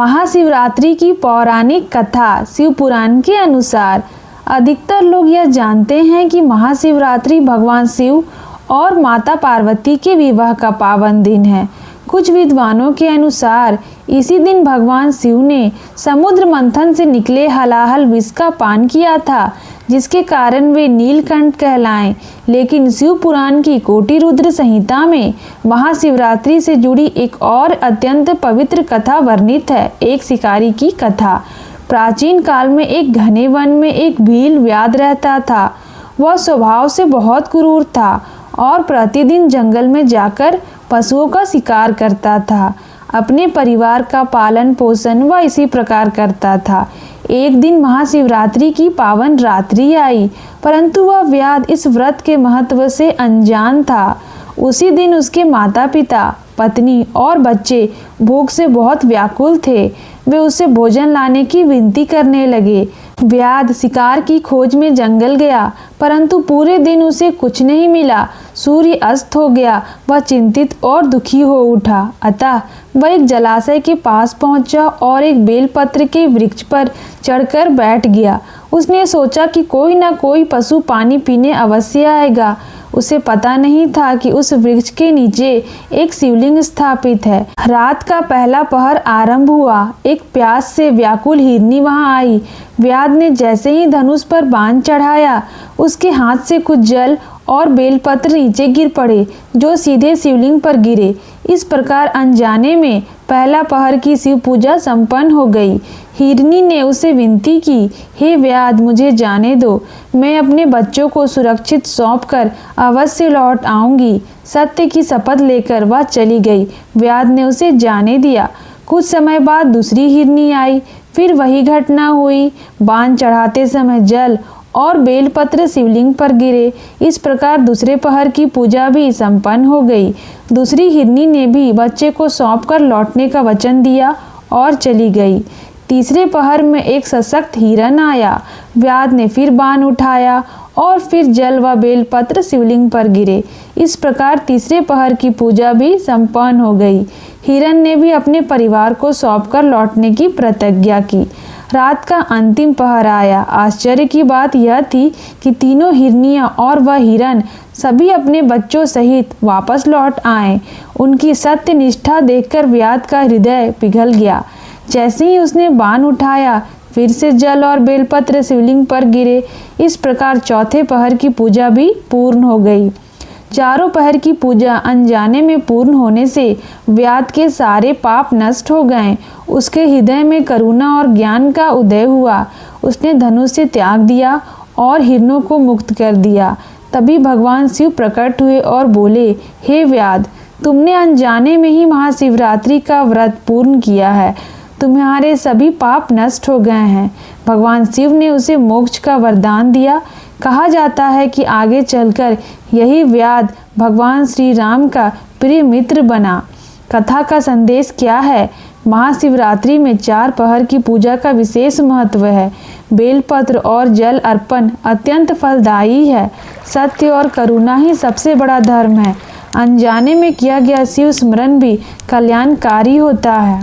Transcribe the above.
महाशिवरात्रि की पौराणिक कथा। शिव पुराण के अनुसार अधिकतर लोग यह जानते हैं कि महाशिवरात्रि भगवान शिव और माता पार्वती के विवाह का पावन दिन है। कुछ विद्वानों के अनुसार इसी दिन भगवान शिव ने समुद्र मंथन से निकले हलाहल विष का पान किया था, जिसके कारण वे नीलकंठ कहलाएं। लेकिन शिव पुराण की कोटि रुद्र संहिता में महाशिवरात्रि से जुड़ी एक और अत्यंत पवित्र कथा वर्णित है। एक शिकारी की कथा। प्राचीन काल में एक घने वन में एक भील व्याध रहता था। वह स्वभाव से बहुत क्रूर था और प्रतिदिन जंगल में जाकर पशुओं का शिकार करता था। अपने परिवार का पालन पोषण वह इसी प्रकार करता था। एक दिन महाशिवरात्रि की पावन रात्रि आई, परंतु वह व्याध इस व्रत के महत्व से अनजान था। उसी दिन उसके माता पिता, पत्नी और बच्चे भूख से बहुत व्याकुल थे। वे उसे भोजन लाने की विनती करने लगे। व्याध शिकार की खोज में जंगल गया, परंतु पूरे दिन उसे कुछ नहीं मिला। सूर्य अस्त हो गया। वह चिंतित और दुखी हो उठा। अतः वह एक जलाशय के पास पहुंचा और एक बेलपत्र के वृक्ष पर चढ़कर बैठ गया। उसने सोचा कि कोई न कोई पशु पानी पीने अवश्य आएगा। उसे पता नहीं था कि उस वृक्ष के नीचे एक शिवलिंग स्थापित है। रात का पहला पहर आरंभ हुआ। एक प्यास से व्याकुल हिरनी वहां आई। व्याध ने जैसे ही धनुष पर बाण चढ़ाया, उसके हाथ से कुछ जल और बेलपत्र नीचे गिर पड़े, जो सीधे शिवलिंग पर गिरे। इस प्रकार अनजाने में पहला पहर की शिव पूजा संपन्न हो गई। हिरनी ने उसे विनती की, हे व्याध, मुझे जाने दो। मैं अपने बच्चों को सुरक्षित सौंपकर अवश्य लौट आऊंगी। सत्य की शपथ लेकर वह चली गई। व्याध ने उसे जाने दिया। कुछ समय बाद दूसरी हिरनी आई। फिर वही घटना हुई। बाण चढ़ाते समय जल और बेलपत्र शिवलिंग पर गिरे। इस प्रकार दूसरे पहर की पूजा भी संपन्न हो गई। दूसरी हिरनी ने भी बच्चे को सौंपकर लौटने का वचन दिया और चली गई। तीसरे पहर में एक सशक्त हिरण आया। व्याध ने फिर बाण उठाया और फिर जल व बेलपत्र शिवलिंग पर गिरे। इस प्रकार तीसरे पहर की पूजा भी संपन्न हो गई। हिरण ने भी अपने परिवार को सौंपकर लौटने की प्रतिज्ञा की। रात का अंतिम पहर आया। आश्चर्य की बात यह थी कि तीनों हिरनियां और वह हिरण सभी अपने बच्चों सहित वापस लौट आए। उनकी सत्य निष्ठा देखकर व्याध का हृदय पिघल गया। जैसे ही उसने बाण उठाया, फिर से जल और बेलपत्र शिवलिंग पर गिरे। इस प्रकार चौथे पहर की पूजा भी पूर्ण हो गई। चारों पहर की पूजा अनजाने में पूर्ण होने से व्याध के सारे पाप नष्ट हो गए। उसके हृदय में करुणा और ज्ञान का उदय हुआ। उसने धनुष से त्याग दिया और हिरणों को मुक्त कर दिया। तभी भगवान शिव प्रकट हुए और बोले, हे व्याध, तुमने अनजाने में ही महाशिवरात्रि का व्रत पूर्ण किया है। तुम्हारे सभी पाप नष्ट हो गए हैं। भगवान शिव ने उसे मोक्ष का वरदान दिया। कहा जाता है कि आगे चलकर यही व्याध भगवान श्री राम का प्रिय मित्र बना। कथा का संदेश क्या है? महाशिवरात्रि में 4 पहर की पूजा का विशेष महत्व है। बेलपत्र और जल अर्पण अत्यंत फलदायी है। सत्य और करुणा ही सबसे बड़ा धर्म है। अनजाने में किया गया शिव स्मरण भी कल्याणकारी होता है।